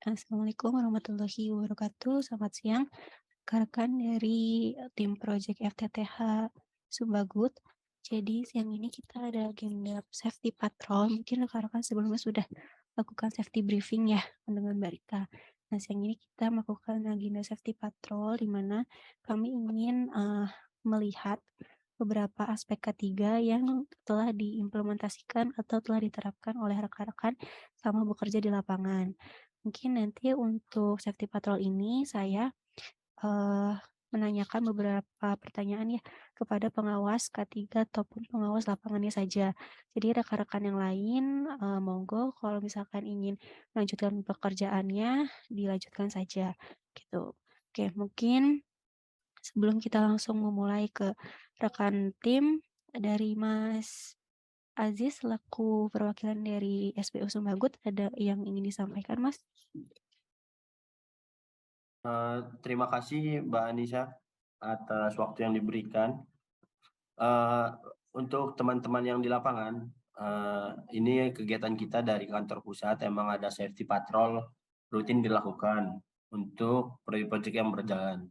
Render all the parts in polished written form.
Assalamualaikum warahmatullahi wabarakatuh. Selamat siang, rekan-rekan dari tim project FTTH Sumbagut. Jadi siang ini kita ada agenda safety patrol. Mungkin rekan-rekan sebelumnya sudah lakukan safety briefing ya dengan Mbak Rika. Nah, siang ini kita melakukan agenda safety patrol di mana kami ingin melihat beberapa aspek ketiga yang telah diimplementasikan atau telah diterapkan oleh rekan-rekan selama bekerja di lapangan. Mungkin nanti untuk safety patrol ini saya menanyakan beberapa pertanyaan ya kepada pengawas K3 ataupun pengawas lapangannya saja. Jadi rekan-rekan yang lain, monggo kalau misalkan ingin melanjutkan pekerjaannya, dilanjutkan saja, gitu. Oke, mungkin sebelum kita langsung memulai ke rekan tim, dari Mas Aziz selaku perwakilan dari SPU Sumbagut, ada yang ingin disampaikan, Mas? Terima kasih Mbak Anissa atas waktu yang diberikan. Untuk teman-teman yang di lapangan, ini kegiatan kita dari kantor pusat, emang ada safety patrol rutin dilakukan untuk proyek-proyek yang berjalan.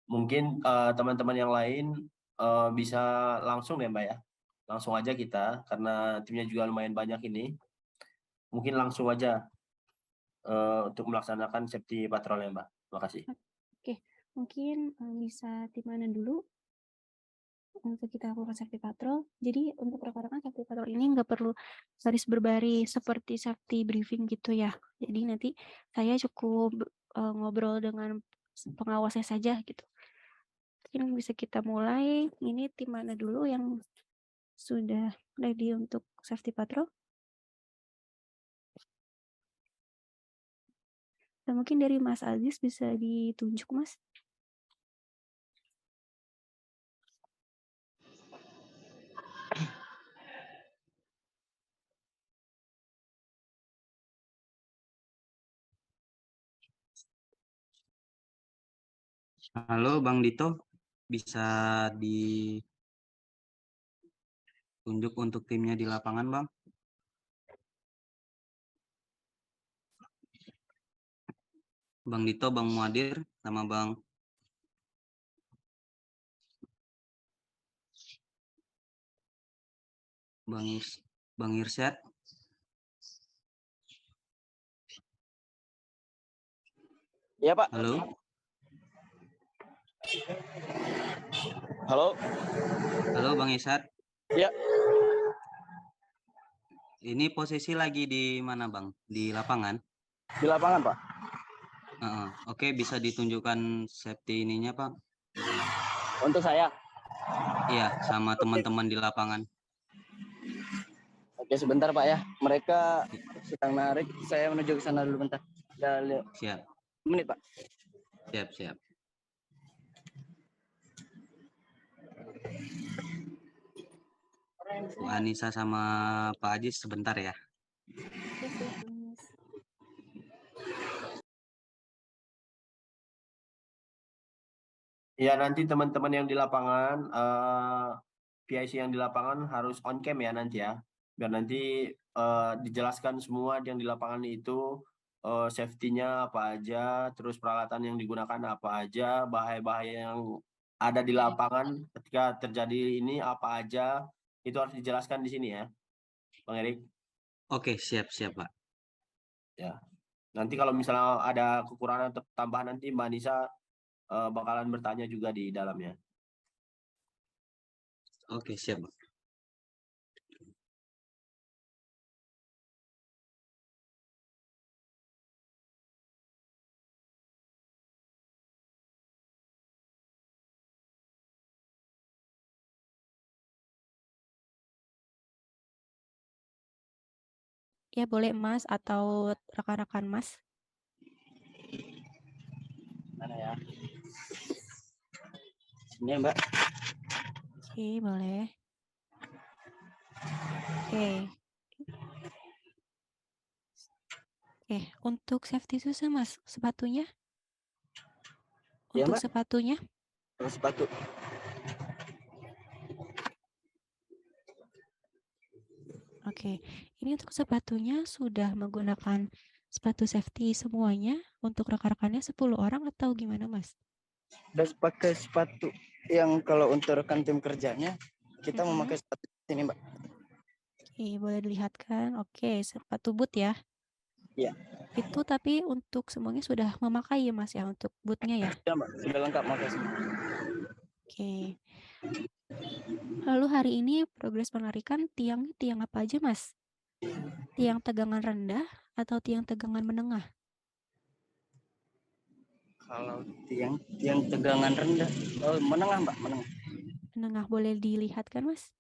Mungkin teman-teman yang lain bisa langsung ya Mbak ya, langsung aja kita karena timnya juga lumayan banyak ini. Mungkin langsung aja untuk melaksanakan safety patrol ya Mbak. Terima kasih. Oke, mungkin bisa di mana dulu untuk kita lakukan safety patrol. Jadi untuk rekan-rekan safety patrol ini nggak perlu baris berbaris seperti safety briefing gitu ya. Jadi nanti saya cukup ngobrol dengan pengawasnya saja gitu. Mungkin bisa kita mulai. Ini tim mana dulu yang sudah ready untuk safety patrol? Dan mungkin dari Mas Aziz bisa ditunjuk, Mas. Halo Bang Dito, bisa ditunjuk untuk timnya di lapangan Bang? Bang Dito, Bang Muadir, sama Bang Irsyad. Iya Pak. Halo. Halo. Halo Bang Irsyad. Iya. Ini posisi lagi di mana Bang? Di lapangan? Di lapangan Pak. Oke, bisa ditunjukkan safety ininya Pak? Untuk saya? Iya, sama teman-teman di lapangan. Oke, sebentar Pak ya. Mereka sedang narik. Saya menuju ke sana dulu bentar. Siap. Menit Pak. Siap. Bu Anissa sama Pak Aziz sebentar ya. Ya, nanti teman-teman yang di lapangan, PIC yang di lapangan harus on cam ya nanti ya. Biar nanti dijelaskan semua yang di lapangan itu safety-nya apa aja, terus peralatan yang digunakan apa aja, bahaya-bahaya yang ada di lapangan ketika terjadi ini apa aja, itu harus dijelaskan di sini ya, Bang Erik. Oke, siap Pak. Ya, nanti kalau misalnya ada kekurangan atau tambahan nanti Mbak Nisa bakalan bertanya juga di dalamnya. Oke, siap Pak. Ya, boleh Mas atau rekan-rekan Mas. Mana ya? Ini ya, Mbak. Oke, boleh. Oke, untuk safety susah Mas, sepatunya? Ya, Untuk Mbak. sepatunya? Sepatu. Oke, ini untuk sepatunya sudah menggunakan sepatu safety semuanya untuk rekan-rekannya 10 orang atau gimana, Mas? Dan pakai sepatu yang kalau untuk rekan tim kerjanya kita memakai sepatu ini, Mbak. Oke, boleh dilihatkan. Oke, sepatu boot ya. Iya. Itu tapi untuk semuanya sudah memakai ya, Mas ya, untuk bootnya ya. Ya, Mbak, sudah lengkap pakai semua. Oke. Lalu hari ini progres penarikan tiang apa aja, Mas? Tiang tegangan rendah atau tiang tegangan menengah? Kalau tiang tegangan rendah, oh menengah, Mbak, menengah. Menengah boleh dilihatkan, Mas?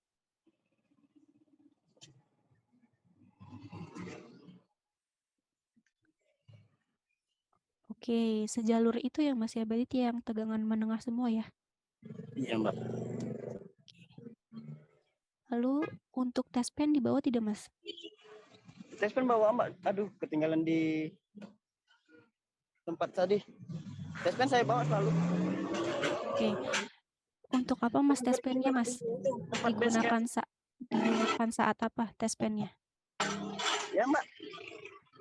Oke, sejalur itu ya, Mas ya, berarti tiang tegangan menengah semua ya. Iya, Mbak. Lalu untuk tes pen dibawa tidak, Mas? Tes pen bawa, Mbak. Aduh, ketinggalan di tempat tadi. Tes pen saya bawa selalu. Oke. Untuk apa, Mas, tes pennya, Mas? Digunakan saat apa tes pennya? Ya, Mbak.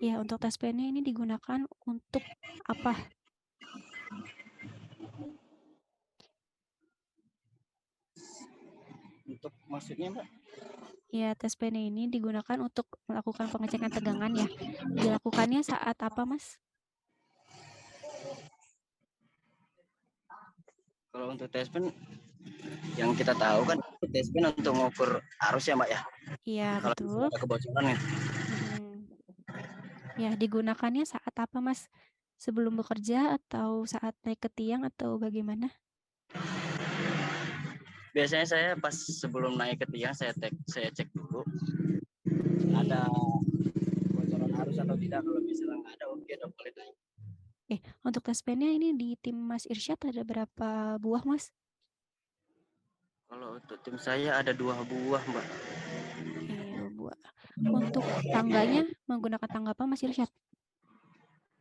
Ya, untuk tes pennya ini digunakan untuk apa? Untuk maksudnya, Mbak? Ya, tes pennya ini digunakan untuk melakukan pengecekan tegangan ya. Dilakukannya saat apa, Mas? Kalau untuk tes pen yang kita tahu kan tes pen untuk mengukur arus ya, Mbak ya. Iya, Kalau betul. ada kebocoran itu. Ya, digunakannya saat apa, Mas? Sebelum bekerja atau saat naik ke tiang atau bagaimana? Biasanya saya pas sebelum naik ke tiang saya cek dulu ada kebocoran arus atau tidak. Kalau misalnya nggak ada, oke, udah boleh naik. Untuk tes pennya ini di tim Mas Irsyad ada berapa buah, Mas? Kalau untuk tim saya ada 2 buah, Mbak. Oke, 2 buah. Untuk tangganya menggunakan tangga apa, Mas Irsyad?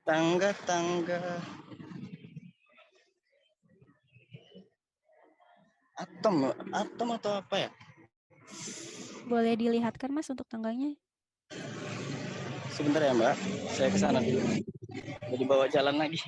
Tangga atom atau apa ya? Boleh dilihatkan, Mas, untuk tangganya? Sebentar ya, Mbak. Saya ke sana dulu. Mau dibawa jalan lagi.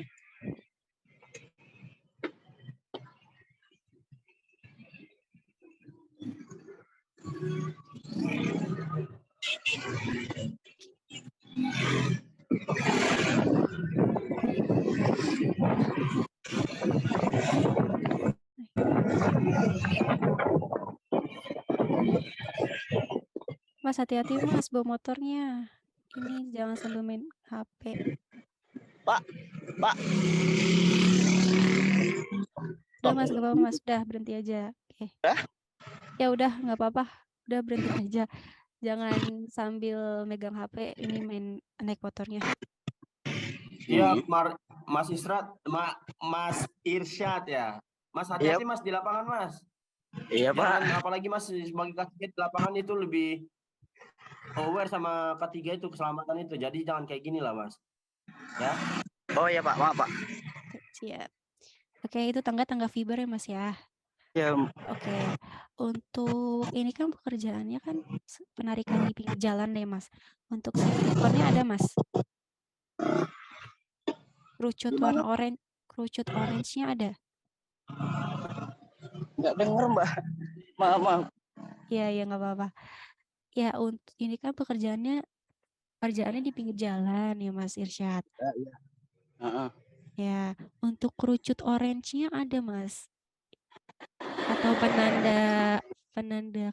Mas, hati-hati, Mas, bawa motornya. Ini jangan sambil main HP. Pak. Udah, Mas, gak apa-apa, Mas. Udah, berhenti aja. Oke. Ya udah, nggak apa-apa. Udah, berhenti aja. Jangan sambil megang HP, ini main naik motornya. Iya, Mas Irsyad ya. Mas, hati-hati Mas di lapangan, Mas. Iya, Pak. Apalagi Mas sebagai kasih di lapangan itu lebih aware sama ketiga itu, keselamatan itu. Jadi jangan kayak gini lah, Mas. Ya. Oh iya, Pak. Maaf, Pak. Siap. Oke, itu tangga fiber ya, Mas ya. Ya. Oke. Untuk ini kan pekerjaannya kan penarikan di pinggir jalan deh, Mas. Untuk safety cone-nya ada, Mas? Kerucut orange-nya ada? Nggak denger, Mbak. Maaf. Iya, nggak apa-apa. Ya, untuk ini kan pekerjaannya di pinggir jalan ya, Mas Irsyad. Iya. Ya, untuk kerucut orange-nya ada, Mas? Atau penanda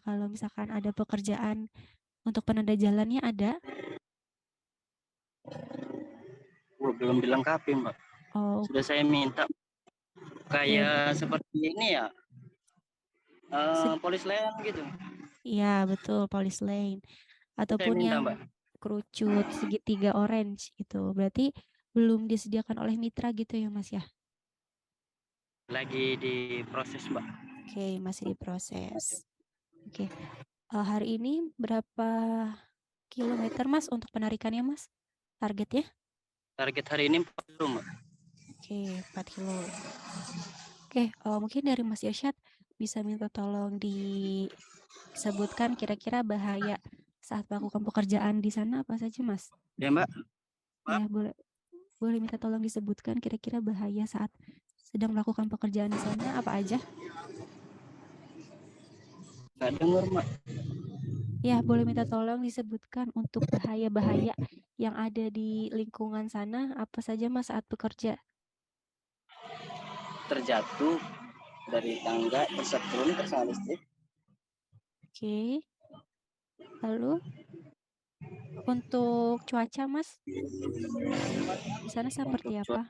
kalau misalkan ada pekerjaan untuk penanda jalannya ada? Belum dilengkapi, Mbak. Oh, Sudah saya minta. Kayak seperti ini ya. Polis lane gitu. Iya, betul, polis lane. Ataupun minta, yang Mbak. kerucut segitiga orange gitu. Berarti belum disediakan oleh mitra gitu ya, Mas ya? Lagi diproses, Mbak. Oke, masih diproses. Oke. Hari ini berapa kilometer, Mas, untuk penarikannya, Mas? Targetnya? Target hari ini 4 kilo, Mbak. Oke, 4 kilo. Oke, mungkin dari Mas Irsyad bisa minta tolong disebutkan kira-kira bahaya saat melakukan pekerjaan di sana apa saja, Mas? Ya, Mbak. Ya, boleh minta tolong disebutkan kira-kira bahaya saat sedang melakukan pekerjaan di sana apa aja? Nggak dengar, Mak. Ya, boleh minta tolong disebutkan untuk bahaya-bahaya yang ada di lingkungan sana apa saja Mas saat bekerja? Terjatuh dari tangga, tersetrum, tersalah listrik. Oke. Lalu untuk cuaca Mas, di sana seperti Untuk apa?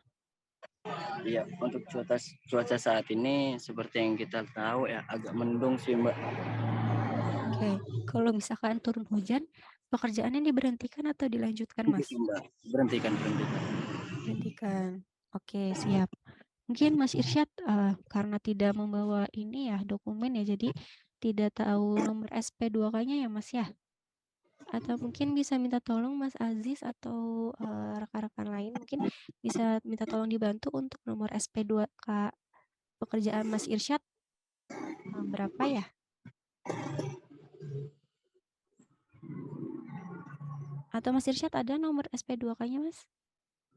Iya, untuk cuaca saat ini seperti yang kita tahu ya, agak mendung sih, Mbak. Oke, kalau misalkan turun hujan, pekerjaannya diberhentikan atau dilanjutkan Mas? Begitu, Mbak. Berhentikan. Berhentikan. Oke, siap. Mungkin Mas Irsyad karena tidak membawa ini ya dokumen ya, jadi tidak tahu nomor SP2K-nya ya Mas ya? Atau mungkin bisa minta tolong Mas Aziz atau rekan-rekan lain mungkin bisa minta tolong dibantu untuk nomor SP2K pekerjaan Mas Irsyad berapa ya? Atau Mas Irsyad ada nomor SP2K-nya Mas?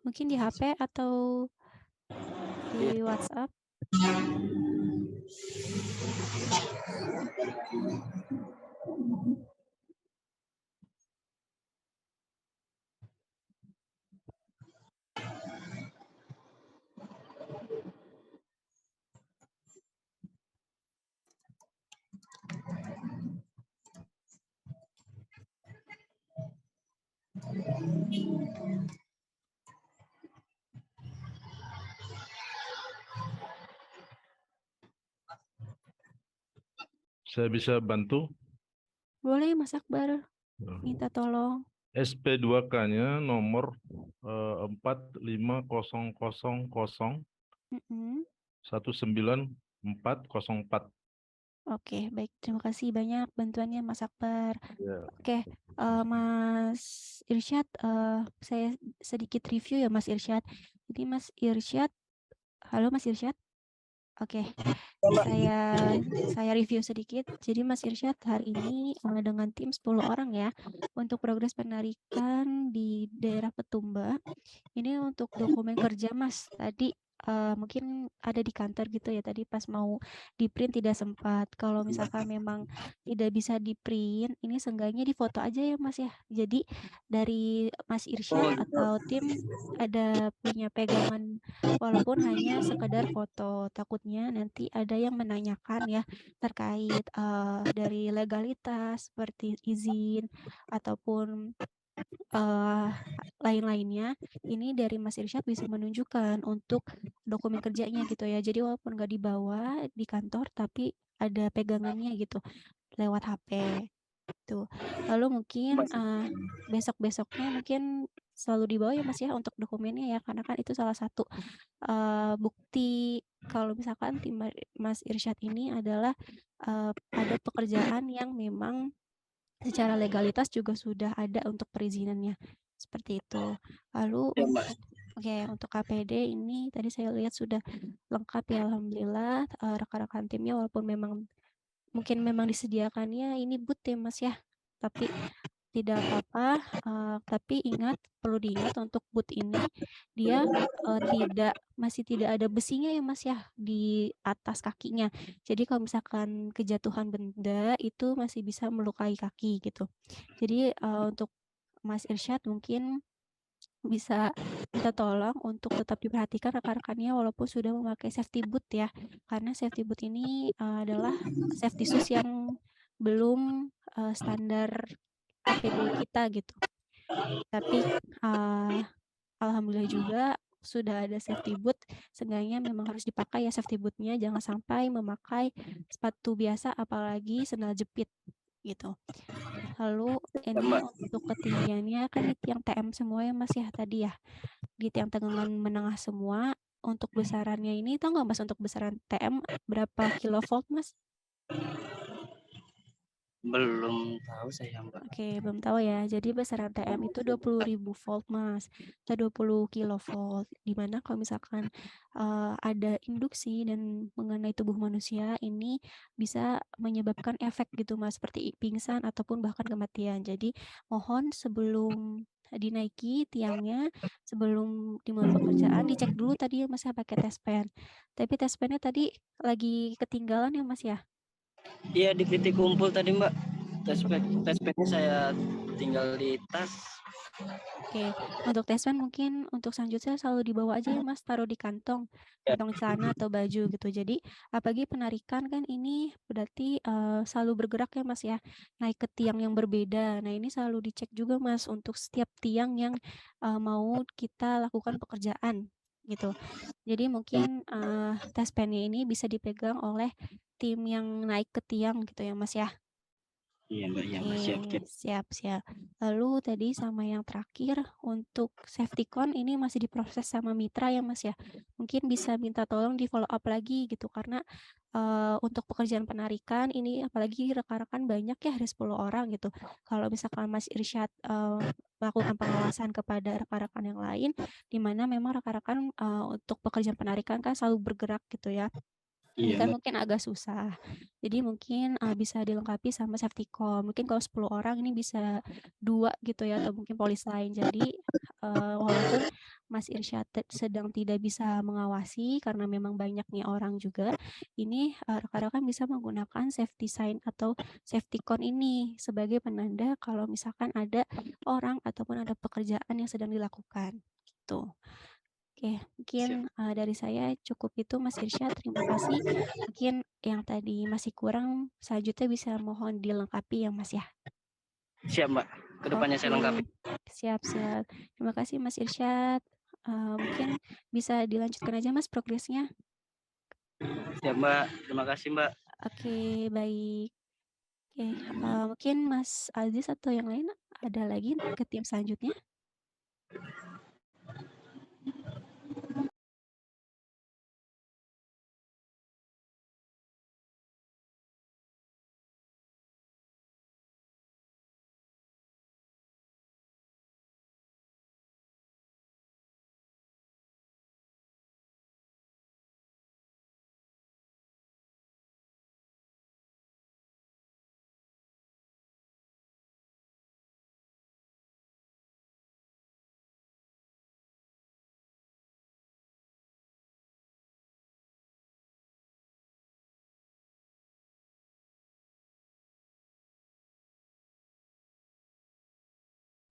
Mungkin di HP atau di WhatsApp? Saya bisa bantu. Boleh Mas Akbar, minta tolong. SP2K-nya nomor 45000 Mm-mm. 19404. Oke, baik. Terima kasih banyak bantuannya Mas Akbar. Ya. Oke, Mas Irsyad, saya sedikit review ya Mas Irsyad. Jadi Mas Irsyad, halo Mas Irsyad. Oke, saya review sedikit. Jadi Mas Irsyad hari ini dengan tim 10 orang ya untuk progres penarikan di daerah Petumba. Ini untuk dokumen kerja Mas. Tadi mungkin ada di kantor gitu ya. Tadi pas mau di print tidak sempat. Kalau misalkan memang tidak bisa di print, ini seenggaknya di foto aja ya Mas ya. Jadi dari Mas Irsyad Oh, gitu. atau tim ada punya pegangan walaupun hanya sekedar foto. Takutnya nanti ada yang menanyakan ya terkait dari legalitas seperti izin ataupun lain-lainnya. Ini dari Mas Irsyad bisa menunjukkan untuk dokumen kerjanya gitu ya. Jadi walaupun nggak dibawa di kantor, tapi ada pegangannya gitu lewat HP. Tuh. Lalu mungkin besok-besoknya mungkin selalu dibawa ya Mas ya untuk dokumennya ya, karena kan itu salah satu bukti kalau misalkan tim Mas Irsyad ini adalah ada pekerjaan yang memang secara legalitas juga sudah ada untuk perizinannya, seperti itu. Lalu Ya, Mbak. untuk KPD ini tadi saya lihat sudah lengkap ya alhamdulillah, rekan-rekan timnya walaupun mungkin memang disediakannya ini boot ya Mas ya, tapi tidak apa-apa, tapi perlu diingat untuk boot ini dia, masih tidak ada besinya ya Mas ya di atas kakinya. Jadi kalau misalkan kejatuhan benda itu masih bisa melukai kaki gitu. Jadi, untuk Mas Irsyad mungkin bisa minta tolong untuk tetap diperhatikan rekan-rekannya walaupun sudah memakai safety boot ya. Karena safety boot ini, adalah safety shoes yang belum, standar APD kita gitu. Tapi, alhamdulillah juga sudah ada safety boot, seenggaknya memang harus dipakai ya safety boot-nya, jangan sampai memakai sepatu biasa apalagi sandal jepit gitu. Lalu ini untuk ketinggiannya kan di tiang TM semua ya Mas ya tadi ya, di tiang tegangan menengah semua. Untuk besarannya ini tahu nggak Mas untuk besaran TM berapa kilovolt Mas? Belum tahu saya, Mbak. Oke, belum tahu ya. Jadi besaran TM itu 20.000 volt, Mas. Atau 20 kilovolt. Di mana kalau misalkan ada induksi dan mengenai tubuh manusia ini bisa menyebabkan efek gitu, Mas, seperti pingsan ataupun bahkan kematian. Jadi mohon sebelum dinaiki tiangnya sebelum dimulai pekerjaan, dicek dulu tadi ya Mas ya pakai tes pen. Tapi tes pennya tadi lagi ketinggalan ya Mas ya? Iya di titik kumpul tadi Mbak. Tes pennya saya tinggal di tas. Oke, untuk tes pen mungkin untuk selanjutnya selalu dibawa aja ya Mas, taruh di kantong celana atau baju gitu. Jadi apalagi penarikan kan ini berarti selalu bergerak ya Mas ya, naik ke tiang yang berbeda. Nah ini selalu dicek juga Mas untuk setiap tiang yang mau kita lakukan pekerjaan gitu. Jadi mungkin tes pennya ini bisa dipegang oleh tim yang naik ke tiang gitu ya Mas ya. Iya Mbak, iya Mbak, siap. Oke, siap. Lalu tadi sama yang terakhir untuk safety con ini masih diproses sama mitra ya Mas ya. Mungkin bisa minta tolong di follow up lagi gitu karena untuk pekerjaan penarikan ini apalagi rekan-rekan banyak ya ada 10 orang gitu. Kalau misalkan Mas Irsyad melakukan pengawasan kepada rekan-rekan yang lain di mana memang rekan-rekan untuk pekerjaan penarikan kan selalu bergerak gitu ya. Ini Iya kan Mbak. mungkin agak susah. Jadi mungkin bisa dilengkapi sama safety com. Mungkin kalau 10 orang ini bisa 2 gitu ya atau mungkin polis lain. Jadi walaupun Mas Irsyad sedang tidak bisa mengawasi karena memang banyaknya orang juga, ini rekan-rekan bisa menggunakan safety sign atau safety con ini sebagai penanda kalau misalkan ada orang ataupun ada pekerjaan yang sedang dilakukan gitu. Oke, mungkin dari saya cukup itu Mas Irsyad, terima kasih. Mungkin yang tadi masih kurang, selanjutnya bisa mohon dilengkapi ya Mas ya. Siap Mbak, kedepannya saya lengkapi. Siap. Terima kasih Mas Irsyad. Mungkin bisa dilanjutkan aja Mas progresnya. Siap Mbak, terima kasih Mbak. Oke, baik. Oke, mungkin Mas Aziz atau yang lain ada lagi ke tim selanjutnya?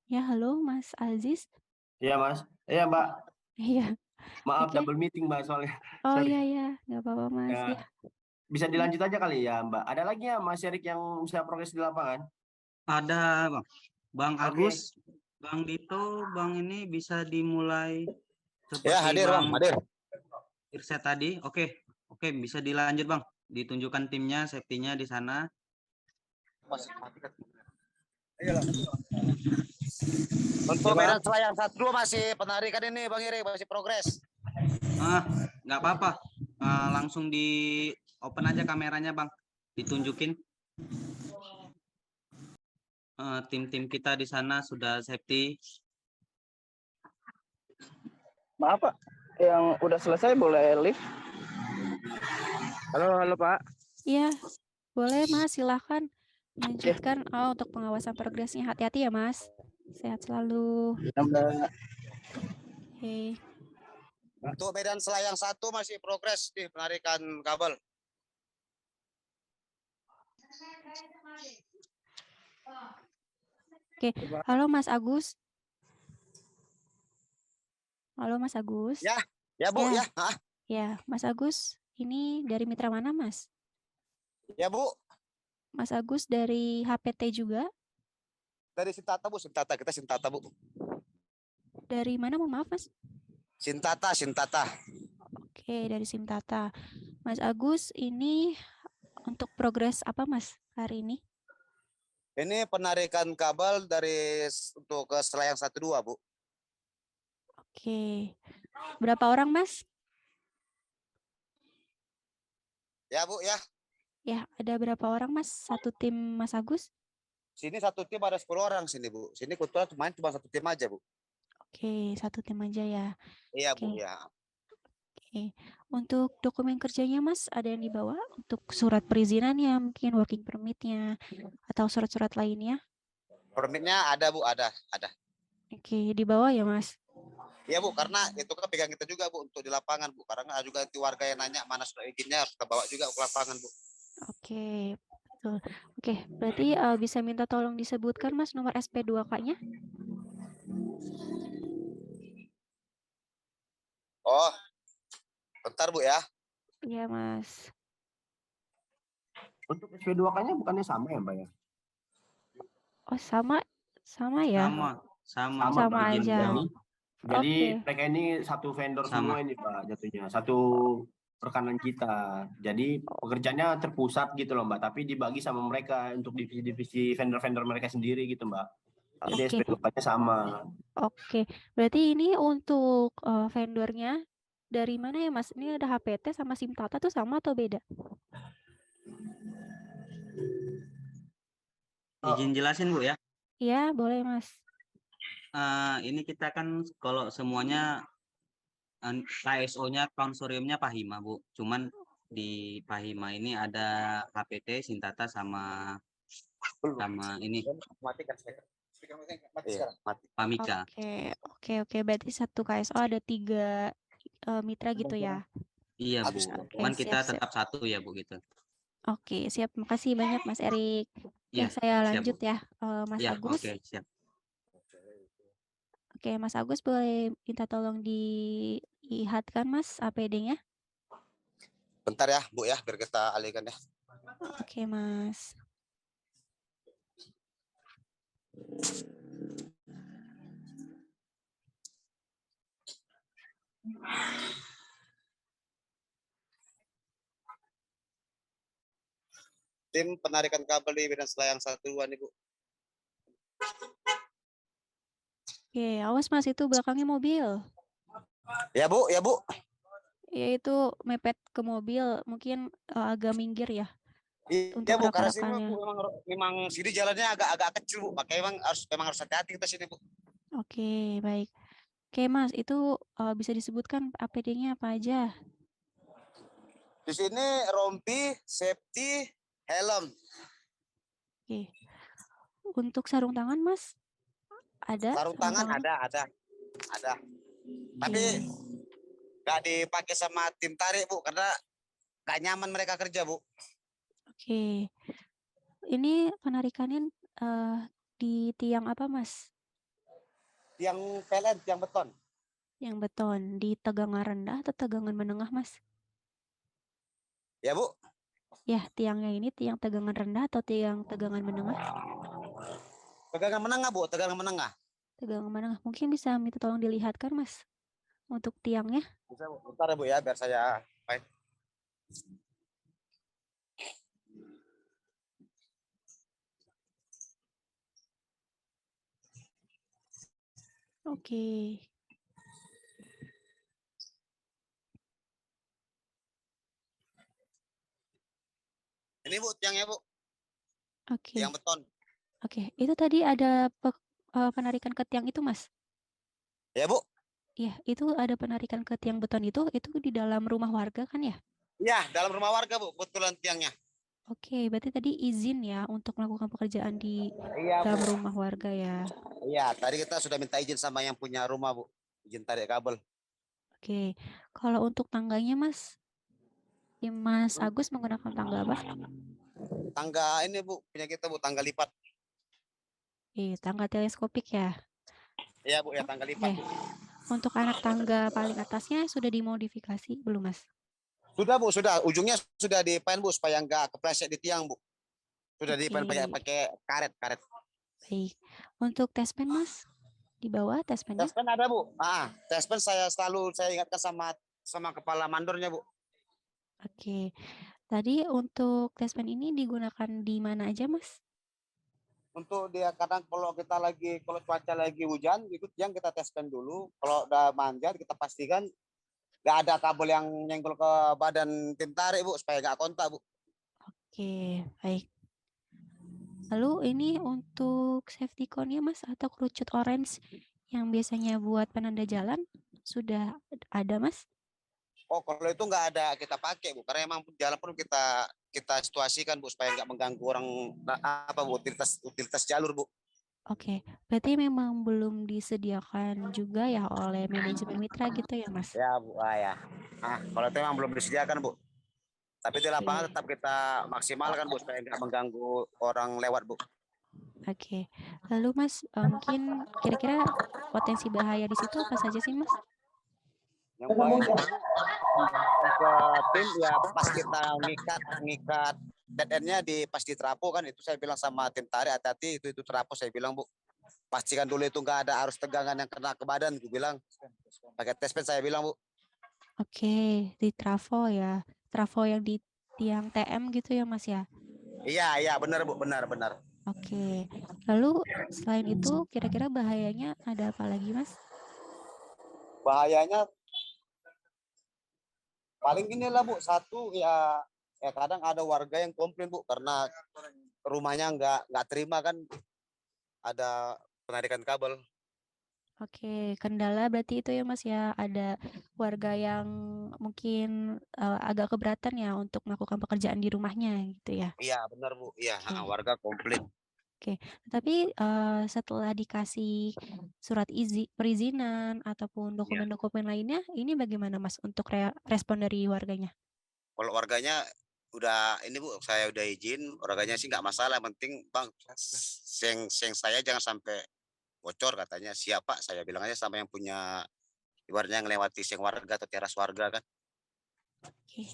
Ya, halo Mas Aziz. Iya Mas. Iya Mbak. Iya. Maaf Oke. double meeting Mbak soalnya. Oh Sorry. iya, nggak apa-apa Mas. Ya. Ya. Bisa dilanjut aja kali ya Mbak. Ada lagi ya Mas Erik yang bisa progres di lapangan? Ada Bang. Bang Oke. Agus, Bang Dito, Bang ini bisa dimulai seperti Ya, hadir Bang, hadir. Irsyad tadi. Oke, bisa dilanjut Bang. Ditunjukkan timnya, safety-nya di sana. Untuk medan selayang 1 masih penarikan ini Bang Iri, masih progres. Nggak apa-apa. Langsung di open aja kameranya Bang. Ditunjukin. Tim-tim kita di sana sudah safety. Maaf Pak, yang udah selesai boleh lift? Halo Pak. Iya, boleh Mas, silahkan lanjutkan untuk pengawasan progresnya. Hati-hati ya Mas, sehat selalu. Oke. Untuk medan selayang 1 masih progres di penarikan kabel. Oke, halo Mas Agus. Halo Mas Agus. Ya Bu, ya. Ya, Mas Agus, ini dari mitra mana Mas? Ya Bu. Mas Agus dari HPT juga? Dari Sintata Bu, kita Sintata Bu. Dari mana mohon maaf Mas? Sintata. Oke, dari Sintata. Mas Agus, ini untuk progres apa Mas hari ini? Ini penarikan kabel untuk ke selayang 1-2 Bu. Oke. Berapa orang Mas? Ya Bu, ya. Ya, ada berapa orang Mas? Satu tim Mas Agus? Sini satu tim ada 10 orang sini Bu. Sini kebetulan cuma satu tim aja Bu. Oke, satu tim aja ya. Iya Oke. Bu, ya. Oke. Untuk dokumen kerjanya Mas, ada yang dibawa? Untuk surat perizinannya, mungkin working permit-nya, atau surat-surat lainnya? Permitnya ada Bu, ada. Oke, di bawah ya Mas? Iya Bu, karena itu kan pegang kita juga Bu untuk di lapangan Bu. Karena ada juga nanti warga yang nanya mana surat izinnya harus kita bawa juga ke lapangan Bu. Oke, betul. Oke, berarti bisa minta tolong disebutkan Mas nomor SP2K-nya? Oh, bentar Bu ya. Iya Mas. Untuk SP2K-nya bukannya sama ya, Mbak ya? Oh sama ya? Sama Sama izin aja. Jadi Oke. mereka ini satu vendor Sama. semua ini Pak jatuhnya. Satu rekanan kita. Jadi pekerjaannya terpusat gitu loh Mbak, tapi dibagi sama mereka untuk divisi-divisi vendor-vendor mereka sendiri gitu Mbak. Jadi Oke. SP2K-nya sama. Oke, berarti ini untuk vendornya dari mana ya Mas? Ini ada HPT sama SIM Tata tuh sama atau beda? Izin jelasin Bu ya. Iya, boleh Mas. Ini kita kan kalau semuanya KSO-nya konsorsiumnya Pahima Bu. Cuman di Pahima ini ada HPT, Sintata sama ini Iya, mati. Pamika. Oke. Berarti satu KSO ada 3 mitra gitu ya? Iya Bu. Oke, Cuman kita siap. tetap satu ya Bu gitu. Oke, siap. Makasih banyak Mas Erik. Iya, Oke, saya siap, lanjut Bu. ya, Mas Ya, Agus. oke, siap. Oke, Mas Agus boleh minta tolong dilihatkan Mas APD-nya? Bentar ya Bu ya, biar kita alihkan ya. Oke, Mas. Tim penarikan kabel di bidang selayang 1-2 nih Bu. Oke, awas Mas, itu belakangnya mobil. Ya Bu, ya Bu. Ya itu mepet ke mobil, mungkin agak minggir ya Iya untuk Bu, karena sini rekan-rekannya. Bu memang sini jalannya agak kecil Bu, makanya memang harus hati-hati kita sini Bu. Oke, baik. Oke Mas, itu bisa disebutkan APD-nya apa aja? Di sini rompi, safety, helm. Oke. Untuk sarung tangan Mas, ada Sarung tangan tangannya? ada. Tapi nggak dipakai sama tim tarik Bu, karena nggak nyaman mereka kerja Bu. Oke. Ini penarikannya di tiang apa Mas? Tiang PLN, tiang beton. Yang beton, di tegangan rendah atau tegangan menengah Mas? Ya Bu, Ya, tiangnya ini tiang tegangan rendah atau tiang tegangan menengah? tegangan menengah Bu, tegangan menengah. Tegangan menengah. Mungkin bisa minta tolong dilihatkan Mas untuk tiangnya. Bisa Bu, bentar ya Bu ya, biar saya main. Oke. Ini Bu, tiangnya Bu, Oke. tiang beton. Oke, itu tadi ada penarikan ke tiang itu Mas? Ya Bu. Iya, itu ada penarikan ke tiang beton itu di dalam rumah warga kan ya? Iya, dalam rumah warga Bu, kebetulan tiangnya. Oke, berarti tadi izin ya untuk melakukan pekerjaan di Iya Bu. dalam rumah warga ya. Iya, tadi kita sudah minta izin sama yang punya rumah Bu, izin tarik kabel. Oke, kalau untuk tangganya Mas Agus menggunakan tangga apa? Tangga ini Bu, punya kita Bu, tangga lipat. Tangga teleskopik ya. Iya Bu, ya tangga lipat. Oke. Untuk anak tangga paling atasnya sudah dimodifikasi belum Mas? Sudah Bu, sudah. Ujungnya sudah dipain Bu, supaya nggak kepleset di tiang Bu. Sudah dipain pakai karet. Baik. Untuk tespen Mas? Di bawah tespennya? Tespen ada Bu. Tespen saya ingatkan sama kepala mandornya Bu. Oke. Tadi untuk tespen ini digunakan di mana aja Mas? Untuk dia kadang kalau cuaca lagi hujan, itu tiang kita tespen dulu. Kalau udah manjat kita pastikan nggak ada kabel yang nyenggol ke badan tim tarik Bu, supaya nggak kontak Bu. Oke, baik. Lalu ini untuk safety cone-nya Mas atau kerucut orange yang biasanya buat penanda jalan sudah ada Mas? Oh, kalau itu nggak ada kita pakai Bu, karena emang jalan pun kita situasikan Bu, supaya nggak mengganggu orang Bu, utilitas jalur Bu. Oke, berarti memang belum disediakan juga ya oleh manajemen mitra gitu ya, Mas? Ya Bu, ya. Kalau itu memang belum disediakan Bu. Tapi di lapangan Oke. tetap kita maksimalkan Bu supaya nggak mengganggu orang lewat Bu. Oke. Lalu Mas, mungkin kira-kira potensi bahaya di situ apa saja sih, Mas? Yang bahaya ke tim ya pas kita ngikat dead end-nya pas di trapo kan, itu saya bilang sama tim tarik, hati-hati itu trapo, saya bilang Bu. Pastikan dulu itu nggak ada arus tegangan yang kena ke badan, gue bilang. Pakai test pen saya bilang Bu. Oke, di trafo ya. Trafo yang di tiang TM gitu ya, Mas ya? Iya benar Bu, benar. Oke. Lalu selain itu kira-kira bahayanya ada apa lagi, Mas? Bahayanya paling inilah Bu, satu ya kadang ada warga yang komplain Bu karena rumahnya nggak terima kan ada penarikan kabel. Oke, kendala berarti itu ya, Mas ya. Ada warga yang mungkin agak keberatan ya untuk melakukan pekerjaan di rumahnya gitu ya. Iya benar Bu, iya Oke. warga komplain. Oke, tapi setelah dikasih surat perizinan ataupun Ya. dokumen-dokumen lainnya, ini bagaimana Mas untuk respon dari warganya? Kalau warganya udah ini Bu, saya udah izin, warganya sih nggak masalah, penting Bang seng saya jangan sampai bocor katanya. Siapa saya bilang aja sama yang punya ibaratnya ngelewati seng warga atau teras warga kan. Oke,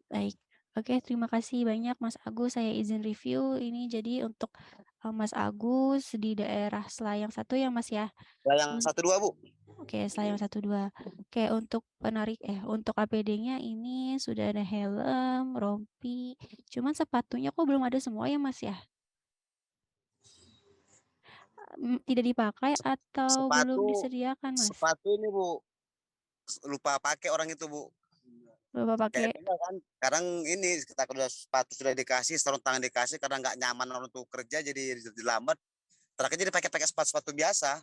baik. Oke, terima kasih banyak Mas Agus. Saya izin review ini jadi untuk Mas Agus di daerah Selayang 1 ya Mas ya. Yang 1-2 Bu. Oke, Selayang 1-2. Oke, untuk untuk APD-nya ini sudah ada helm, rompi. Cuman sepatunya kok belum ada semua ya Mas ya? Tidak dipakai atau belum Sepatu disediakan, Mas? sepatu ini Bu, lupa pakai orang itu Bu. Lupa pakai. Kan sekarang ini kita udah sepatu sudah dikasih, sarung tangan dikasih, karena nggak nyaman orang tuh kerja jadi lambat. Terakhir jadi pakai sepatu biasa.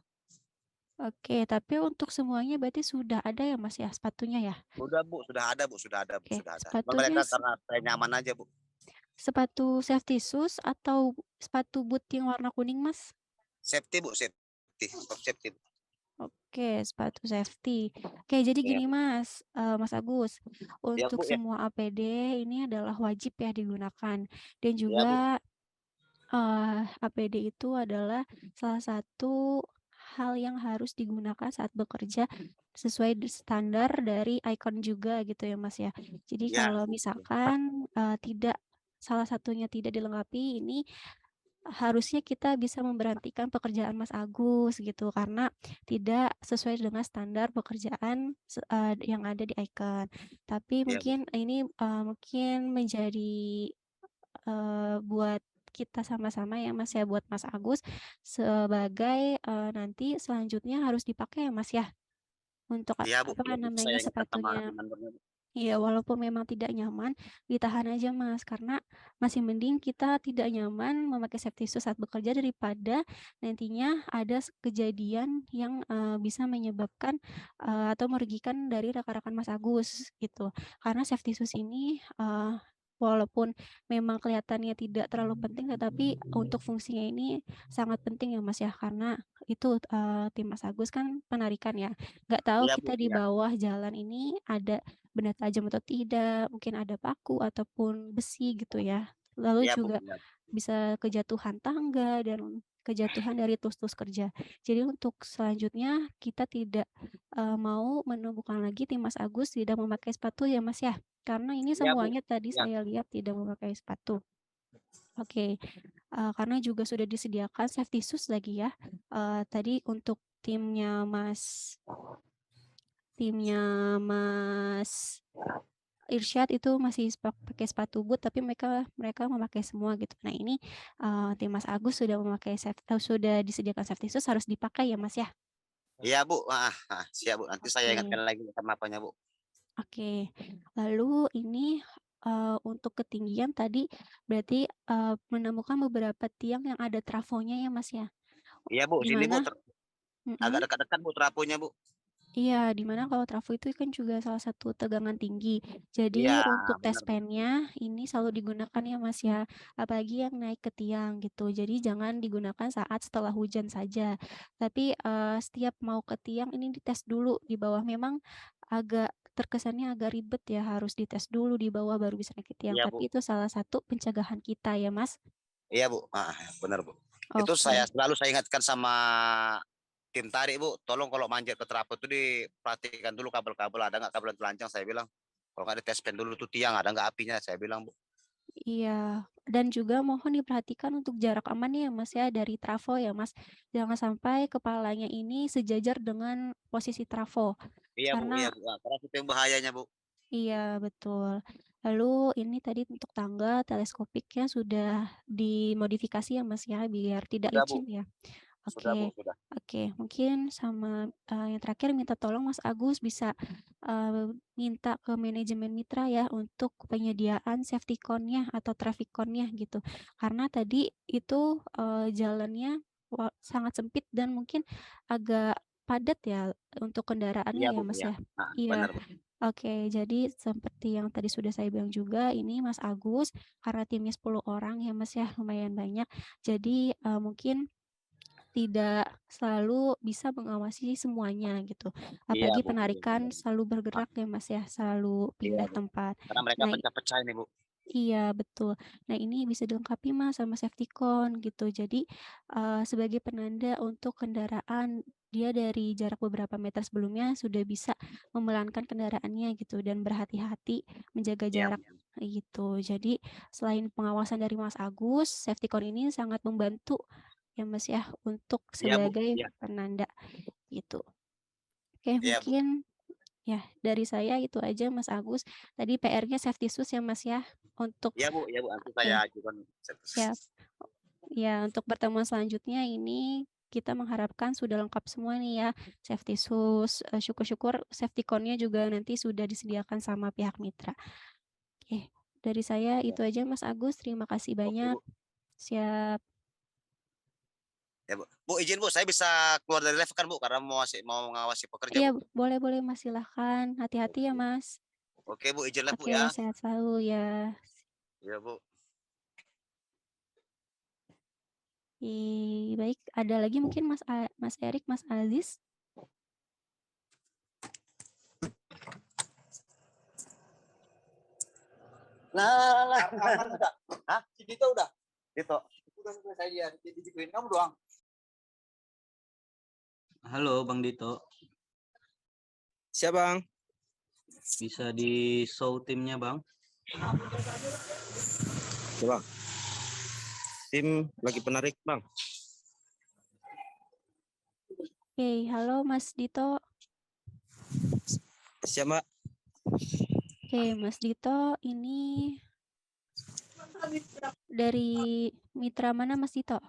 Oke, tapi untuk semuanya berarti sudah ada ya, Mas, ya, sepatunya ya? Sudah Bu, sudah ada Bu, sudah ada Bu, Oke, sudah ada. Cuma sepatunya mereka karena saya nyaman aja Bu. sepatu safety shoes atau sepatu boot yang warna kuning, Mas? Safety Bu, safety Bu. Oke, sepatu safety. Oke, jadi Ya, gini, Mas, Mas Agus, ya untuk Bu ya. semua APD ini adalah wajib ya digunakan dan Ya Bu. juga APD itu adalah salah satu hal yang harus digunakan saat bekerja sesuai standar dari ICON juga gitu ya, Mas, ya. Jadi Ya. kalau misalkan, salah satunya tidak dilengkapi, ini harusnya kita bisa memberhentikan pekerjaan Mas Agus gitu, karena tidak sesuai dengan standar pekerjaan yang ada di ICON. Tapi Ya Bu. mungkin ini, mungkin menjadi buat kita sama-sama ya Mas ya, buat Mas Agus sebagai, nanti selanjutnya harus dipakai ya Mas ya, untuk Iya Bu, apa ya, Bu. Saya namanya, ingatkan sama sepatunya. teman-teman. Iya, walaupun memang tidak nyaman, ditahan aja Mas, karena masih mending kita tidak nyaman memakai safety shoes saat bekerja daripada nantinya ada kejadian yang, bisa menyebabkan, atau merugikan dari rekan-rekan Mas Agus gitu. Karena safety shoes ini, walaupun memang kelihatannya tidak terlalu penting, tetapi untuk fungsinya ini sangat penting ya Mas ya, karena itu, tim Mas Agus kan penarikan ya, nggak tahu Iya Bu, kita di iya. bawah jalan ini ada benda tajam atau tidak, mungkin ada paku ataupun besi gitu ya. Lalu Iya Bu, juga iya. bisa kejatuhan tangga dan kejatuhan dari tus-tus kerja. Jadi untuk selanjutnya kita tidak, mau menemukan lagi tim Mas Agus tidak memakai sepatu ya Mas ya? Karena ini Iya Bu. semuanya tadi Iya. saya lihat tidak memakai sepatu. Oke, karena juga sudah disediakan safety shoes lagi ya, tadi untuk timnya Mas Irsyad itu masih pakai sepatu boot, tapi mereka memakai semua gitu. Nah ini, tim Mas Agus sudah disediakan safety shoes harus dipakai ya Mas ya? Iya Bu, siap Bu. Nanti saya Oke. ingatkan lagi sama apanya Bu. Oke, lalu ini, untuk ketinggian tadi berarti, menemukan beberapa tiang yang ada trafonya ya Mas ya? Iya Bu, Di sini Bu, mana agak mhm, dekat-dekat Bu trafonya Bu. Iya, dimana kalau trafo itu kan juga salah satu tegangan tinggi. Jadi Iya, untuk benar, tes Bu. pennya ini selalu digunakan ya Mas ya, apalagi yang naik ke tiang gitu. Jadi jangan digunakan saat setelah hujan saja. Tapi setiap mau ke tiang ini dites dulu di bawah. Memang agak terkesannya agak ribet ya, harus dites dulu di bawah baru bisa naik ke tiang. Iya, Bu. Tapi itu salah satu pencegahan kita ya Mas. Iya, Bu. Benar, Bu. Itu Oke. selalu saya ingatkan sama tim tarik, Bu. Tolong kalau manjat ke trafo itu diperhatikan dulu kabel-kabel, ada nggak kabel yang telanjang, saya bilang. Kalau nggak ditespen dulu tuh tiang, ada nggak apinya, saya bilang, Bu. Iya, dan juga mohon diperhatikan untuk jarak aman ya Mas ya dari trafo ya Mas. Jangan sampai kepalanya ini sejajar dengan posisi trafo. Iya, Bu. Iya, Karena Bu. Karena itu yang bahayanya, Bu. iya betul. Lalu ini tadi untuk tangga teleskopiknya sudah dimodifikasi ya Mas ya biar tidak Sudah, Bu. licin ya. Sudah, Bu. Oke, Sudah. oke. Mungkin sama yang terakhir minta tolong Mas Agus bisa minta ke manajemen mitra ya untuk penyediaan safety cone-nya atau traffic cone-nya gitu. Karena tadi itu jalannya sangat sempit dan mungkin agak padat ya untuk Iya, kendaraannya ya Bu. Mas Iya. ya. Iya. Benar, Bu. Oke, jadi seperti yang tadi sudah saya bilang juga, ini Mas Agus, karena timnya 10 orang ya Mas ya, lumayan banyak. Jadi mungkin tidak selalu bisa mengawasi semuanya gitu. Iya, Apalagi Bu. Betul, penarikan benar. selalu bergerak ya Mas ya, selalu Iya, pindah Bu. tempat. Karena mereka Nah, pecah-pecah ini, Bu. iya betul. Nah ini bisa dilengkapi Mas sama safety cone gitu. Jadi sebagai penanda untuk kendaraan dia dari jarak beberapa meter sebelumnya sudah bisa memelankan kendaraannya gitu dan berhati-hati menjaga Iya, jarak gitu. Jadi selain pengawasan dari Mas Agus, safety cone ini sangat membantu ya Mas ya untuk iya, Bu. sebagai Iya. penanda gitu. Oke, Iya, Bu. mungkin ya dari saya itu aja Mas Agus. Tadi PR-nya safety shoes ya Mas ya untuk Iya, Bu. Iya, Bu. Nanti saya oke, ajukan. siap. Ya, untuk pertemuan selanjutnya ini kita mengharapkan sudah lengkap semua nih ya, safety shoes, syukur-syukur safety cone-nya juga nanti sudah disediakan sama pihak mitra. Oke, dari saya Ya. itu aja Mas Agus, terima kasih Oke, banyak. Bu. Siap. Ya, Bu. Bu, izin, Bu. Saya bisa keluar dari live kan, Bu? Karena mau mengawasi pekerja, Iya, Bu. boleh-boleh Mas, silahkan. Hati-hati ya Oke. Mas. Oke, Bu. Izin live, Bu, Oke, ya. sehat selalu ya. Iya, Bu. Baik, ada lagi mungkin Mas Erik, Mas Aziz? Lah. Hah? Si Dito udah? Dito. Udah selesai dia. Jadi dikuin kamu doang. Halo Bang Dito, Siap Bang. bisa di show timnya Bang? Coba. Tim lagi penarik Bang. Oke, halo Mas Dito. Siap Mbak. Oke, Mas Dito, ini dari mitra mana Mas Dito?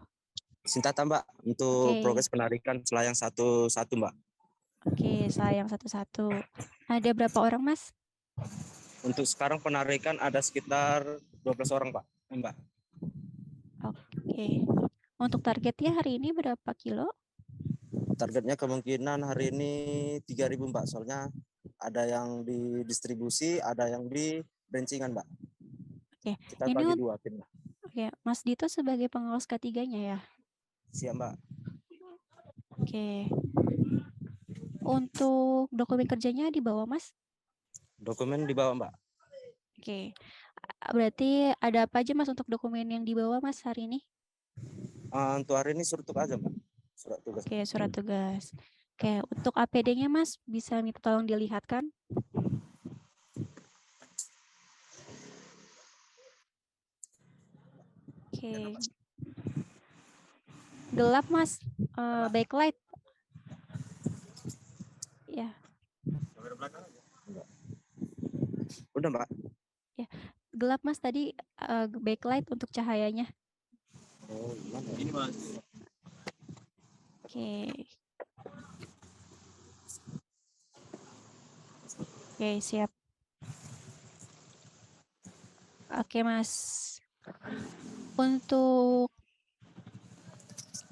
Sintata Mbak untuk Oke. progres penarikan selayang satu Mbak. Oke, sayang satu-satu. Ada berapa orang Mas? Untuk sekarang penarikan ada sekitar 12 orang Pak. Mbak. Oke. Untuk targetnya hari ini berapa kilo? Targetnya kemungkinan hari ini 3.000 Mbak. Soalnya ada yang di distribusi, ada yang di bencingan Mbak. Oke. Kita Ini bagi dua tim. Oke, Mas Dito sebagai pengawas ketiganya ya. Siap Mbak. Oke. Untuk dokumen kerjanya dibawa Mas? Dokumen dibawa Mbak. Oke. Berarti ada apa aja Mas untuk dokumen yang dibawa Mas hari ini? Untuk hari ini surat tugas aja Mbak. Surat tugas. Oke, surat tugas. Oke, untuk APD-nya Mas bisa minta tolong dilihatkan? Oke. Gelap Mas, backlight. Ya. Udah Mbak. Ya, gelap Mas tadi backlight untuk cahayanya. Oh, ini Mas. Oke. Oke, siap. Oke, Mas. Untuk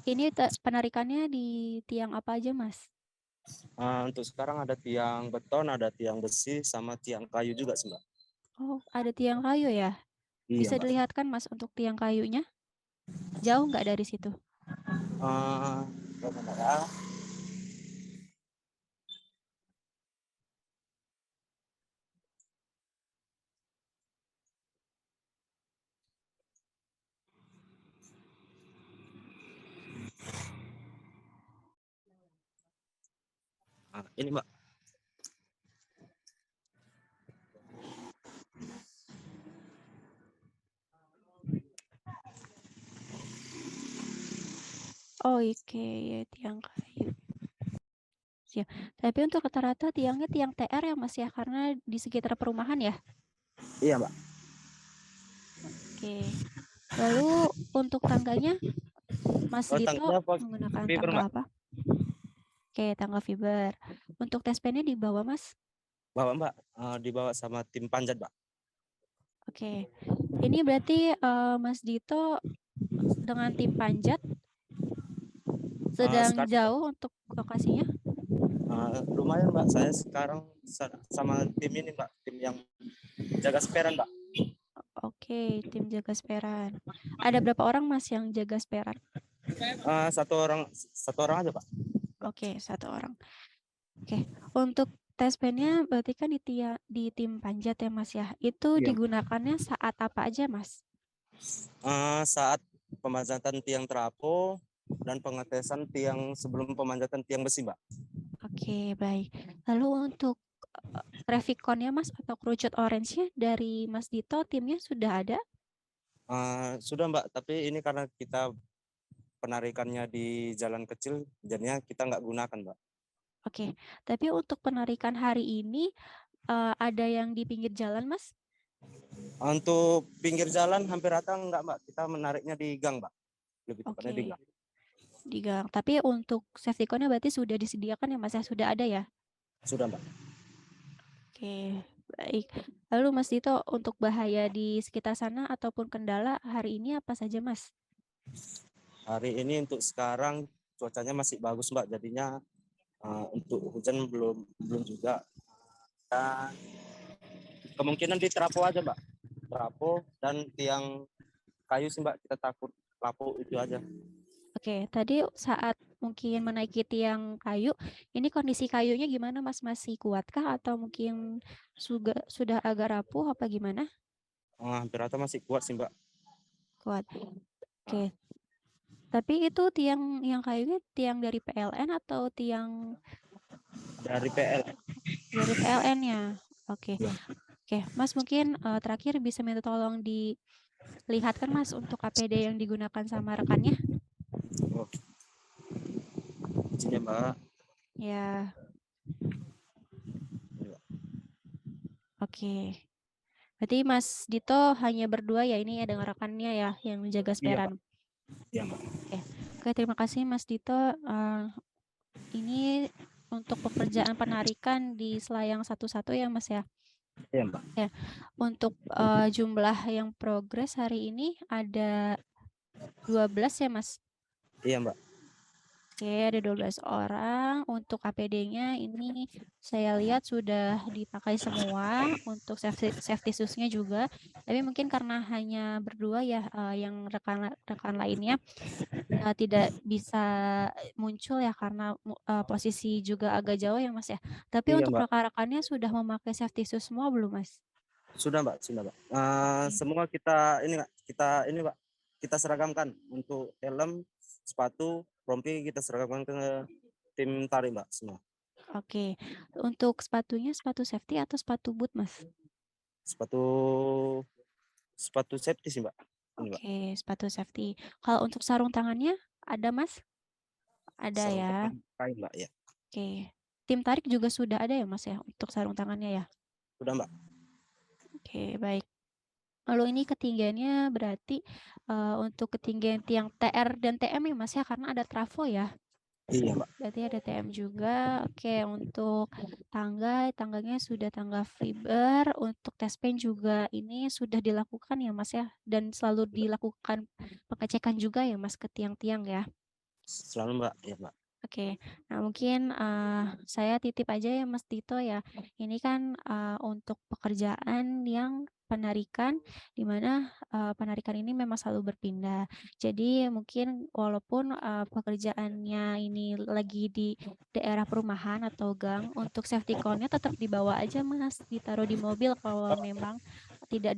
ini penarikannya di tiang apa aja, Mas? Untuk sekarang ada tiang beton, ada tiang besi, sama tiang kayu juga sih Mbak. Oh, ada tiang kayu ya? Iya Bisa Mbak. dilihatkan Mas untuk tiang kayunya? Jauh nggak dari situ? Coba, Mbak, ya. Ini Mbak. Oh, oke, ya, tiang kayu. Siap. Tapi untuk rata-rata tiangnya tiang TR ya Mas ya, karena di sekitar perumahan ya? Iya Mbak. Oke. Lalu untuk tangganya Mas Oh, Dito tangganya menggunakan fiber tangga Mbak. apa? Oke, tangga fiber. Untuk tespennya di bawah Mas? Bawa Mbak, dibawa sama tim panjat Mbak. Oke. Ini berarti Mas Dito dengan tim panjat sedang Sekarang jauh untuk lokasinya? lumayan Mbak, saya sekarang sama tim ini Mbak, tim yang jaga seperan Mbak. Oke, tim jaga seperan. Ada berapa orang Mas yang jaga seperan? Satu orang aja Pak. Oke, 1 orang. Oke, untuk tespennya berarti kan di tim panjat ya Mas ya. Itu Iya. digunakannya saat apa aja Mas? Saat pemanjatan tiang trafo dan pengetesan tiang sebelum pemanjatan tiang besi Mbak. Oke, baik. Lalu untuk traffic cone-nya Mas atau kerucut orange-nya dari Mas Dito timnya sudah ada? Sudah Mbak, tapi ini karena kita penarikannya di jalan kecil, jadinya kita nggak gunakan Mbak. Oke, tapi untuk penarikan hari ini ada yang di pinggir jalan Mas? Untuk pinggir jalan hampir rata enggak Mbak, kita menariknya di gang Mbak. Lebih tepatnya di Oke, gang. di gang. Tapi untuk safety cone-nya berarti sudah disediakan ya Mas ya? Sudah ada ya? Sudah Mbak. Oke, baik. Lalu Mas Dito untuk bahaya di sekitar sana ataupun kendala hari ini apa saja Mas? Hari ini untuk sekarang cuacanya masih bagus Mbak, jadinya untuk hujan belum juga. Dan kemungkinan di trafo aja Mbak. Trafo dan tiang kayu sih Mbak, kita takut lapu itu aja. Oke, tadi saat mungkin menaiki tiang kayu, ini kondisi kayunya gimana Mas? Masih kuatkah atau mungkin sudah agak rapuh apa gimana? Hampir rata masih kuat sih Mbak. Kuat. Oke. Tapi itu tiang yang kayunya tiang dari PLN atau tiang Dari PL. dari PLN-nya? Oke. Ya. Oke, Mas mungkin terakhir bisa minta tolong dilihatkan Mas untuk APD yang digunakan sama rekannya. Oh. Sini Mbak. Ya. Oke. Berarti Mas Dito hanya berdua ya ini ya dengan rekannya ya yang menjaga seperan. Iya Mbak. Oke, terima kasih Mas Dito. Ini untuk pekerjaan penarikan di Selayang 11 ya Mas ya. Iya Mbak. Ya. Untuk jumlah yang progres hari ini ada 12 ya Mas. Iya Mbak. Oke, ada 12 orang. Untuk APD-nya ini saya lihat sudah dipakai semua. Untuk safety shoes-nya juga. Tapi mungkin karena hanya berdua ya yang rekan lainnya tidak bisa muncul ya karena posisi juga agak jauh ya Mas ya. Tapi Iya, untuk Mbak. rekan-rekannya sudah memakai safety shoes semua belum Mas? Sudah Mbak, sudah Mbak. Semua kita ini Mbak, kita seragamkan untuk helm, sepatu, rompi kita seragamkan ke tim tarik Mbak semua. Oke, untuk sepatunya sepatu safety atau sepatu boot Mas? Sepatu safety sih Mbak. Ini, Mbak. Oke, sepatu safety. Kalau untuk sarung tangannya ada Mas? Ada Sarung ya. tangan kain Mbak ya. Oke, tim tarik juga sudah ada ya Mas ya untuk sarung tangannya ya? Sudah Mbak. Oke, baik. Lalu ini ketinggiannya berarti untuk ketinggian tiang TR dan TM ya Mas ya karena ada trafo ya? Iya Mbak. Berarti ada TM juga. Oke, untuk tangganya sudah tangga fiber. Untuk tespen juga ini sudah dilakukan ya Mas ya? Dan selalu dilakukan pengecekan juga ya Mas ke tiang-tiang ya? Selalu Mbak, ya Mbak. Oke. Nah mungkin, saya titip aja ya Mas Dito ya. Ini kan, untuk pekerjaan yang penarikan, di mana, penarikan ini memang selalu berpindah. Jadi mungkin walaupun, pekerjaannya ini lagi di daerah perumahan atau gang, untuk safety cone-nya tetap dibawa aja Mas, ditaruh di mobil kalau memang tidak,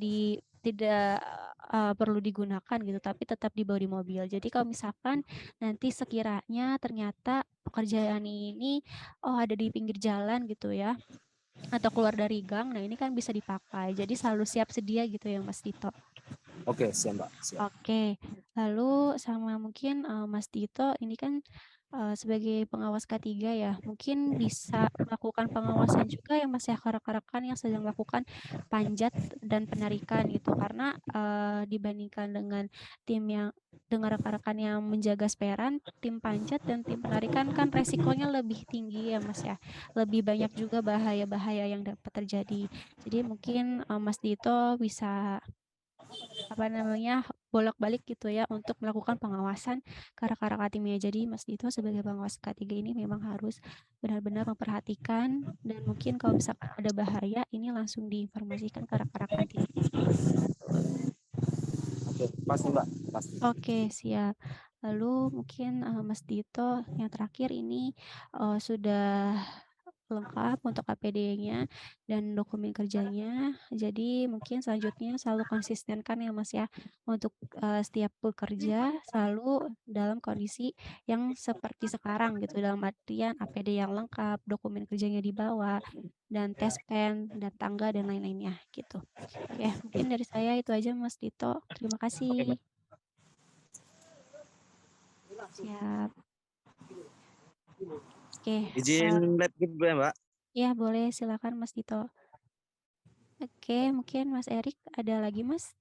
perlu digunakan gitu, tapi tetap dibawa di mobil. Jadi kalau misalkan nanti sekiranya ternyata pekerjaan ini, oh ada di pinggir jalan gitu ya, atau keluar dari gang, nah ini kan bisa dipakai. Jadi selalu siap sedia gitu ya Mas Dito. Oke, siap Mbak, siap. Oke, lalu sama mungkin, Mas Dito ini kan, sebagai pengawas K3 ya, mungkin bisa melakukan pengawasan juga ya Mas ya ke rekan-rekan yang sedang melakukan panjat dan penarikan gitu. Karena, dibandingkan dengan rekan-rekan yang menjaga speran, tim panjat dan tim penarikan kan resikonya lebih tinggi ya Mas ya. Lebih banyak juga bahaya-bahaya yang dapat terjadi. Jadi mungkin, Mas Dito bisa bolak-balik gitu ya untuk melakukan pengawasan ke rekan-rekan timnya. Jadi Mas Dito sebagai pengawas K3 ini memang harus benar-benar memperhatikan dan mungkin kalau misalkan ada bahaya ini langsung diinformasikan ke rekan-rekan timnya. Oke, pasti Mbak, pasti. Oke, siap. Lalu mungkin, Mas Dito yang terakhir ini, sudah lengkap untuk APD-nya dan dokumen kerjanya. Jadi mungkin selanjutnya selalu konsistenkan ya Mas ya, untuk, setiap bekerja selalu dalam kondisi yang seperti sekarang gitu, dalam artian APD yang lengkap, dokumen kerjanya dibawa, dan tes pen, dan tangga, dan lain-lainnya gitu. Oke, mungkin dari saya itu aja Mas Dito. Terima Oke, kasih. Mbak. Siap. Oke, Izin live dulu ya Mbak. ya boleh silakan Mas Dito. Oke, mungkin Mas Erik ada lagi Mas?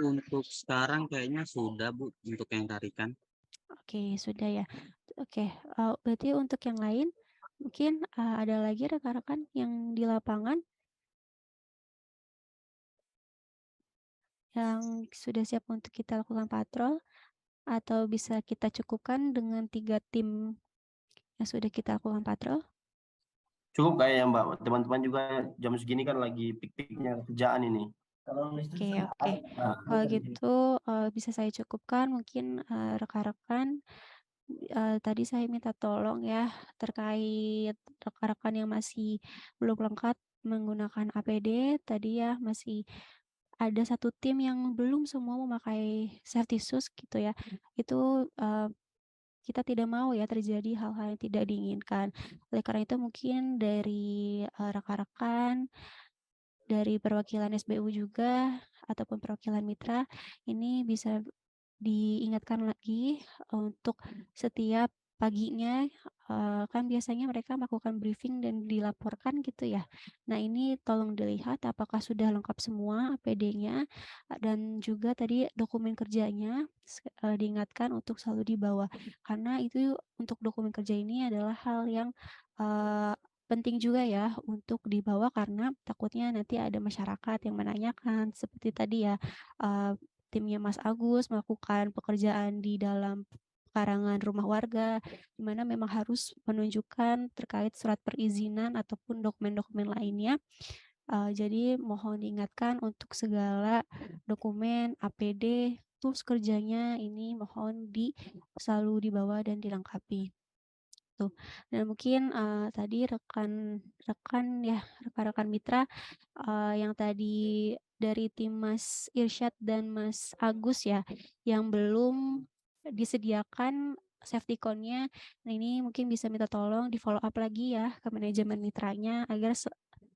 Untuk sekarang kayaknya sudah Bu, untuk yang tarikan. Oke, sudah ya. Oke, berarti untuk yang lain mungkin, ada lagi rekan-rekan yang di lapangan yang sudah siap untuk kita lakukan patrol atau bisa kita cukupkan dengan 3 tim yang sudah kita lakukan patrol? Cukup kayaknya Mbak, teman-teman juga jam segini kan lagi pik-piknya kerjaan ini. Oke. Kalau gitu, bisa saya cukupkan mungkin, rekan-rekan, tadi saya minta tolong ya terkait rekan-rekan yang masih belum lengkap menggunakan APD, tadi ya masih ada satu tim yang belum semua memakai safety shoes gitu ya. Itu, kita tidak mau ya terjadi hal-hal yang tidak diinginkan. Oleh karena itu mungkin dari, rekan-rekan dari perwakilan SBU juga ataupun perwakilan mitra, ini bisa diingatkan lagi untuk setiap paginya, kan biasanya mereka melakukan briefing dan dilaporkan gitu ya. Nah ini tolong dilihat apakah sudah lengkap semua APD-nya, dan juga tadi dokumen kerjanya diingatkan untuk selalu dibawa. Karena itu untuk dokumen kerja ini adalah hal yang, eee, penting juga ya untuk dibawa karena takutnya nanti ada masyarakat yang menanyakan seperti tadi ya, timnya Mas Agus melakukan pekerjaan di dalam pekarangan rumah warga, di mana memang harus menunjukkan terkait surat perizinan ataupun dokumen-dokumen lainnya. Jadi mohon diingatkan untuk segala dokumen, APD, tools kerjanya ini mohon selalu dibawa dan dilengkapi. Tuh, dan mungkin, tadi rekan-rekan mitra, yang tadi dari tim Mas Irsyad dan Mas Agus ya, yang belum disediakan safety cone-nya. Nah, ini mungkin bisa minta tolong di-follow up lagi ya ke manajemen mitranya agar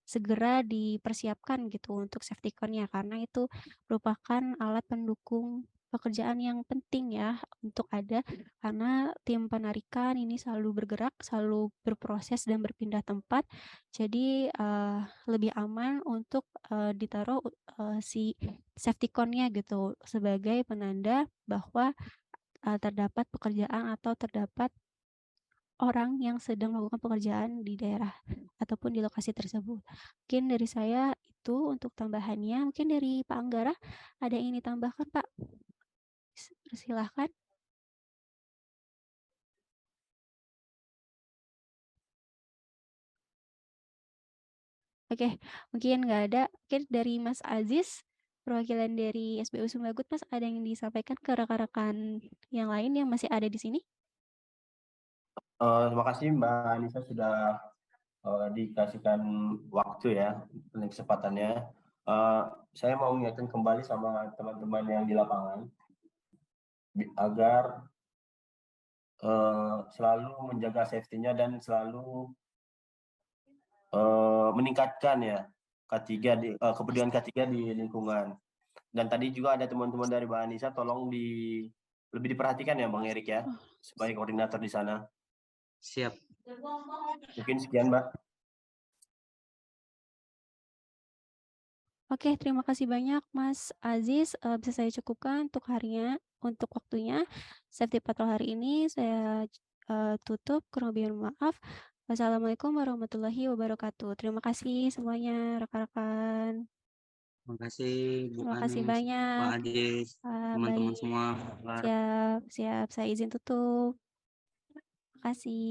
segera dipersiapkan gitu untuk safety cone-nya, karena itu merupakan alat pendukung pekerjaan yang penting ya untuk ada, karena tim penarikan ini selalu bergerak, selalu berproses dan berpindah tempat. Jadi, lebih aman untuk, ditaruh, si safety cone-nya gitu sebagai penanda bahwa, terdapat pekerjaan atau terdapat orang yang sedang melakukan pekerjaan di daerah ataupun di lokasi tersebut. Mungkin dari saya itu untuk tambahannya. Mungkin dari Pak Anggara ada yang ingin ditambahkan, Pak? Silahkan. Oke, mungkin nggak ada. Mungkin dari Mas Aziz, perwakilan dari SBU Sumbagut, Mas, ada yang disampaikan ke rekan-rekan yang lain yang masih ada di sini? Terima kasih Mbak Anissa sudah dikasihkan waktu ya untuk kesempatannya. Saya mau mengingatkan kembali sama teman-teman yang di lapangan agar selalu menjaga safety-nya dan selalu meningkatkan ya kepedulian K3 di lingkungan. Dan tadi juga ada teman-teman dari Mbak Anissa, tolong lebih diperhatikan ya Bang Erik ya, sebagai koordinator di sana. Siap. Mungkin sekian Mbak. Oke, terima kasih banyak Mas Aziz. Bisa saya cukupkan untuk untuk waktunya. Safety Patrol hari ini saya tutup, kurang lebih maaf. Wassalamualaikum warahmatullahi wabarakatuh. Terima kasih semuanya rekan-rekan. Terima kasih Bu Terima kasih Anis, banyak. Pak Ajis, teman-teman Baik, semua. siap. Saya izin tutup. Terima kasih.